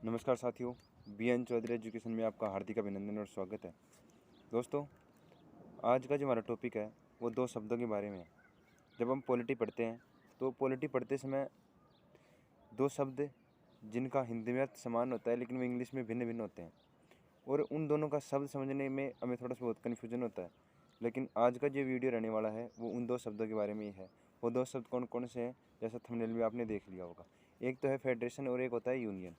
नमस्कार साथियों, BN Chaudhary education में आपका हार्दिक अभिनंदन और स्वागत है। दोस्तों, आज का जो हमारा टॉपिक है वो दो शब्दों के बारे में है। जब हम पॉलिटी पढ़ते हैं तो पॉलिटी पढ़ते समय दो शब्द जिनका हिंदी में अर्थ समान होता है लेकिन वो इंग्लिश में भिन्न भिन्न होते हैं और उन दोनों का शब्द समझने में हमें थोड़ा सा बहुत कन्फ्यूजन होता है। लेकिन आज का जो वीडियो रहने वाला है वो उन दो शब्दों के बारे में ही है। वो दो शब्द कौन कौन से हैं, जैसा थंबनेल में आपने देख लिया होगा। एक तो है फेडरेशन और एक होता है यूनियन।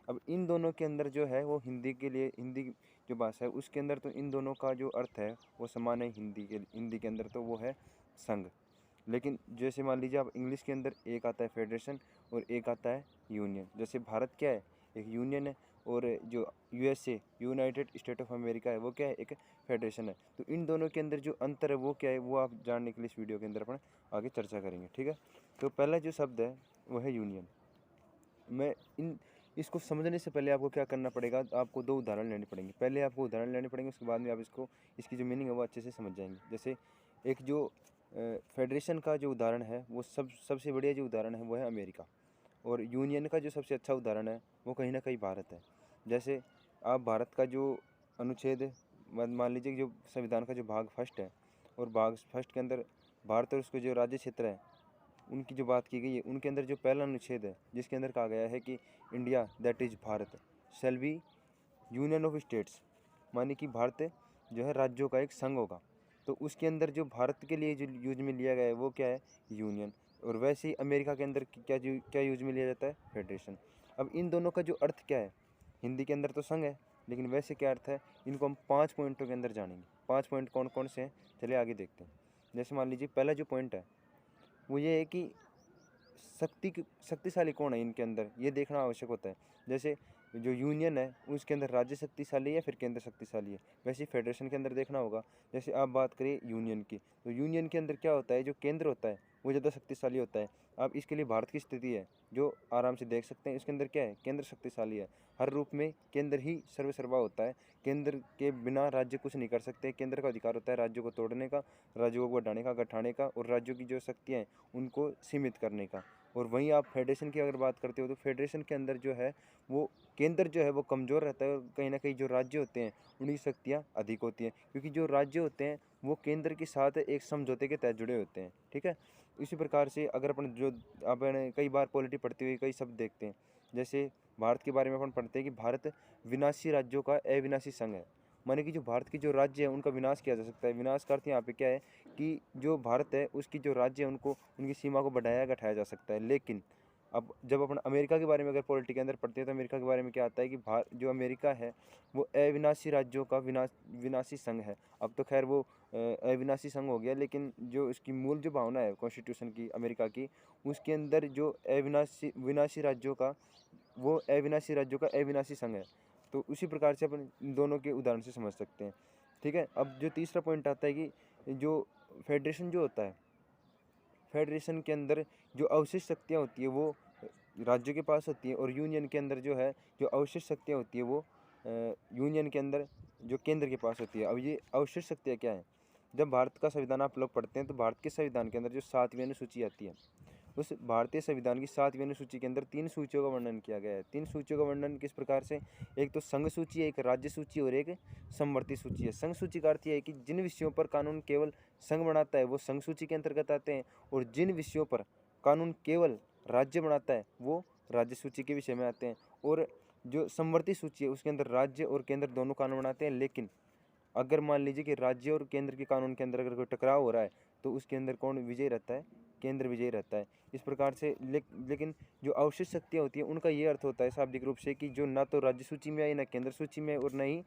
अब इन दोनों के अंदर जो है वो हिंदी जो भाषा है उसके अंदर तो इन दोनों का जो अर्थ है वो समान है। हिंदी के अंदर तो वो है संघ। लेकिन जैसे मान लीजिए आप इंग्लिश के अंदर एक आता है फेडरेशन और एक आता है यूनियन। जैसे भारत क्या है, एक यूनियन है, और जो USA United state of America है वो क्या है, एक फेडरेशन है। तो इन दोनों के अंदर जो अंतर है वो क्या है, वो आप जानने के लिए इस वीडियो के अंदर अपन आगे चर्चा करेंगे। ठीक है, तो पहला जो शब्द है वो है यूनियन। मैं इसको समझने से पहले आपको क्या करना पड़ेगा, आपको दो उदाहरण लेने पड़ेंगे। पहले आपको उदाहरण लेने पड़ेंगे, उसके बाद में आप इसकी जो मीनिंग है वो अच्छे से समझ जाएंगे। जैसे एक जो फेडरेशन का जो उदाहरण है वो सबसे बढ़िया जो उदाहरण है वो है अमेरिका, और यूनियन का जो सबसे अच्छा उदाहरण है वो कहीं ना कहीं भारत है। जैसे आप भारत का जो अनुच्छेद मान लीजिए, जो संविधान का जो भाग फर्स्ट है, और भाग फर्स्ट के अंदर भारत और उसके जो राज्य क्षेत्र है उनकी जो बात की गई है, उनके अंदर जो पहला अनुच्छेद है जिसके अंदर कहा गया है कि India that is Bharat shall be union of states, माने कि भारत जो है राज्यों का एक संघ होगा। तो उसके अंदर जो भारत के लिए जो यूज में लिया गया है वो क्या है, यूनियन। और वैसे ही अमेरिका के अंदर क्या यूज में लिया जाता है, फेडरेशन। अब इन दोनों का जो अर्थ क्या है, हिंदी के अंदर तो संघ है लेकिन वैसे क्या अर्थ है, इनको हम 5 पॉइंटों के अंदर जानेंगे। 5 पॉइंट कौन कौन से हैं, चलिए आगे देखते हैं। जैसे मान लीजिए पहला जो पॉइंट है वो ये है कि शक्तिशाली कौन है इनके अंदर, ये देखना आवश्यक होता है। जैसे जो यूनियन है उसके अंदर राज्य शक्तिशाली है या फिर केंद्र शक्तिशाली है, वैसे ही फेडरेशन के अंदर देखना होगा। जैसे आप बात करें यूनियन की, तो यूनियन के अंदर क्या होता है, जो केंद्र होता है वो ज़्यादा शक्तिशाली होता है। अब इसके लिए भारत की स्थिति है जो आराम से देख सकते हैं, इसके अंदर क्या है, केंद्र शक्तिशाली है। हर रूप में केंद्र ही सर्वसर्वा होता है। केंद्र के बिना राज्य कुछ नहीं कर सकते। केंद्र का अधिकार होता है राज्यों को तोड़ने का, राज्यों को बढ़ाने का, गठाने का, और राज्यों की जो शक्तियाँ हैं उनको सीमित करने का। और वहीं आप फेडरेशन की अगर बात करते हो तो फेडरेशन के अंदर जो है वो केंद्र जो है वो कमज़ोर रहता है, और कहीं ना कहीं जो राज्य होते हैं उनकी शक्तियाँ अधिक होती हैं, क्योंकि जो राज्य होते हैं वो केंद्र के साथ एक समझौते के तहत जुड़े होते हैं। ठीक है, इसी प्रकार से अगर अपन कई बार पॉलिटी पढ़ते हुए कई शब्द देखते हैं। जैसे भारत के बारे में अपन पढ़ते हैं कि भारत विनाशी राज्यों का अविनाशी संघ है, माने कि जो भारत की जो राज्य है उनका विनाश किया जा सकता है। विनाश का अर्थ यहाँ पे क्या है कि जो भारत है उसकी जो राज्य है उनको उनकी सीमा को बढ़ाया घटाया जा सकता है। लेकिन अब जब अपन अमेरिका के बारे में अगर पॉलिटी के अंदर पढ़ते हैं तो अमेरिका के बारे में क्या आता है कि जो अमेरिका है वो अविनाशी राज्यों का विनाशी संघ है। अब तो खैर वो अविनाशी संघ हो गया, लेकिन जो इसकी मूल जो भावना है कॉन्स्टिट्यूशन की अमेरिका की, उसके अंदर जो विनाशी राज्यों का अविनाशी संघ है। तो उसी प्रकार से अपन इन दोनों के उदाहरण से समझ सकते हैं। ठीक है, अब जो तीसरा पॉइंट आता है कि जो फेडरेशन जो होता है, फेडरेशन के अंदर जो अवशिष्ट शक्तियाँ होती है वो राज्यों के पास होती है, और यूनियन के अंदर जो है जो अवशिष्ट शक्तियाँ होती है वो यूनियन के अंदर जो केंद्र के पास होती है। अब ये अवशिष्ट शक्तियाँ क्या हैं, जब भारत का संविधान आप लोग पढ़ते हैं तो भारत के संविधान के अंदर जो 7वीं अनुसूची आती है, उस भारतीय संविधान की 7वीं अनुसूची के अंदर 3 सूचियों का वर्णन किया गया है। 3 सूचियों का वर्णन किस प्रकार से, एक तो संघ सूची है, एक राज्य सूची और एक समवर्ती सूची है। संघ सूची का अर्थ यह है कि जिन विषयों पर कानून केवल संघ बनाता है वो संघ सूची के अंतर्गत आते हैं, और जिन विषयों पर कानून केवल राज्य बनाता है वो राज्य सूची के विषय में आते हैं। और जो समवर्ती सूची है उसके अंदर राज्य और केंद्र दोनों कानून बनाते हैं, लेकिन अगर मान लीजिए कि राज्य और केंद्र के कानून के अंदर अगर कोई टकराव हो रहा है तो उसके अंदर कौन विजयी रहता है, केंद्र विजयी रहता है। इस प्रकार से लेकिन जो अवशिष्ट शक्तियाँ होती हैं उनका ये अर्थ होता है शाब्दिक रूप से कि जो ना तो राज्य सूची में आई, ना केंद्र सूची में, और ना ही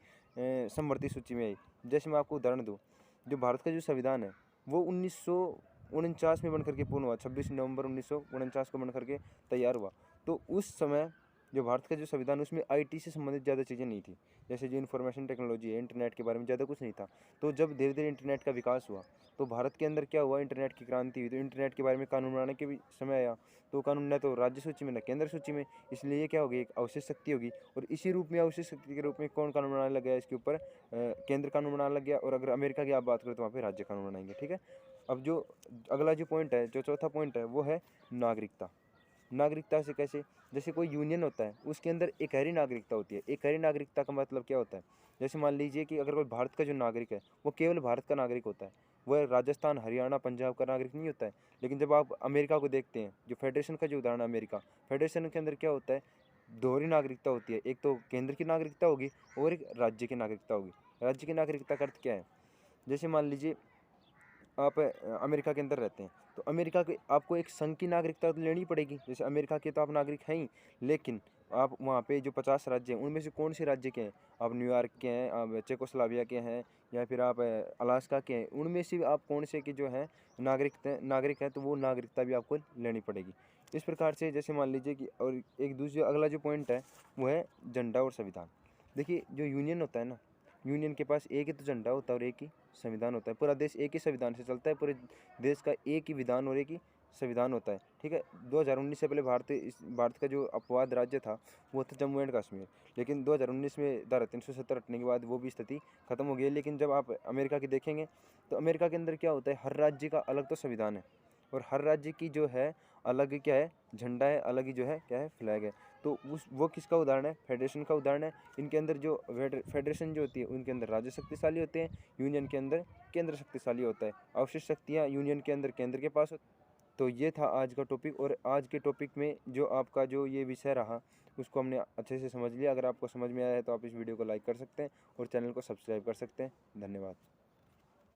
समवर्ती सूची में आई। जैसे मैं आपको उदाहरण दूँ, जो भारत का जो संविधान है वो 1949 में बन करके पूर्ण हुआ, 26 नवंबर 1949 को बन करके तैयार हुआ। तो उस समय जो भारत का जो संविधान उसमें IT से संबंधित ज़्यादा चीज़ें नहीं थी। जैसे जो इन्फॉर्मेशन टेक्नोलॉजी है, इंटरनेट के बारे में ज़्यादा कुछ नहीं था। तो जब धीरे धीरे इंटरनेट का विकास हुआ तो भारत के अंदर क्या हुआ, इंटरनेट की क्रांति हुई। तो इंटरनेट के बारे में कानून बनाने के भी समय आया, तो कानून न तो राज्य सूची में न केंद्र सूची में, इसलिए ये क्या होगी, एक अवशिष्ट शक्ति होगी। और इसी रूप में अवशिष्ट शक्ति के रूप में कौन कानून बनाने लग गया, इसके ऊपर केंद्र कानून बनाने लग गया। और अगर अमेरिका की आप बात करें तो वहाँ पर राज्य कानून बनाएंगे। ठीक है, अब जो अगला जो पॉइंट है, जो चौथा पॉइंट है वो है नागरिकता। नागरिकता से कैसे, जैसे कोई यूनियन होता है उसके अंदर एकहरी नागरिकता होती है। एकहरी नागरिकता का मतलब क्या होता है, जैसे मान लीजिए कि अगर कोई भारत का जो नागरिक है वो केवल भारत का नागरिक होता है, वह राजस्थान, हरियाणा, पंजाब का नागरिक नहीं होता है। लेकिन जब आप अमेरिका को देखते हैं, जो फेडरेशन का जो उदाहरण है अमेरिका, फेडरेशन के अंदर क्या होता है, दोहरी नागरिकता होती है। एक तो केंद्र की नागरिकता होगी और एक राज्य की नागरिकता होगी। राज्य की नागरिकता का अर्थ क्या है, जैसे मान लीजिए आप अमेरिका के अंदर रहते हैं, तो अमेरिका के आपको एक संघ की नागरिकता तो लेनी पड़ेगी। जैसे अमेरिका के तो आप नागरिक हैं ही, लेकिन आप वहाँ पे जो 50 राज्य हैं उनमें से कौन से राज्य के हैं, आप न्यूयॉर्क के हैं, आप चेकोस्लोवाकिया के हैं, या फिर आप अलास्का के हैं, उनमें से आप कौन से के जो है नागरिक हैं, तो वो नागरिकता भी आपको लेनी पड़ेगी। इस प्रकार से जैसे मान लीजिए कि, और एक दूसरा अगला जो पॉइंट है वो है झंडा और संविधान। देखिए जो यूनियन होता है ना, यूनियन के पास एक ही तो झंडा होता है और एक ही संविधान होता है। पूरा देश एक ही संविधान से चलता है, पूरे देश का एक ही विधान और एक ही संविधान होता है। ठीक है, 2019 से पहले भारत का जो अपवाद राज्य था वो था जम्मू एंड कश्मीर, लेकिन 2019 में धारा 370 हटने के बाद वो भी स्थिति खत्म हो गई। लेकिन जब आप अमेरिका की देखेंगे तो अमेरिका के अंदर क्या होता है, हर राज्य का अलग तो संविधान है और हर राज्य की जो है अलग क्या है, झंडा है, अलग ही जो है क्या है, फ्लैग है। तो वो किसका उदाहरण है, फेडरेशन का उदाहरण है। इनके अंदर जो फेडरेशन जो होती है उनके अंदर राज्य शक्तिशाली होते हैं, यूनियन के अंदर केंद्र शक्तिशाली होता है। अवशिष्ट शक्तियाँ यूनियन के अंदर केंद्र के पास होती। तो ये था आज का टॉपिक, और आज के टॉपिक में जो आपका जो ये विषय रहा उसको हमने अच्छे से समझ लिया। अगर आपको समझ में आया है तो आप इस वीडियो को लाइक कर सकते हैं और चैनल को सब्सक्राइब कर सकते हैं। धन्यवाद।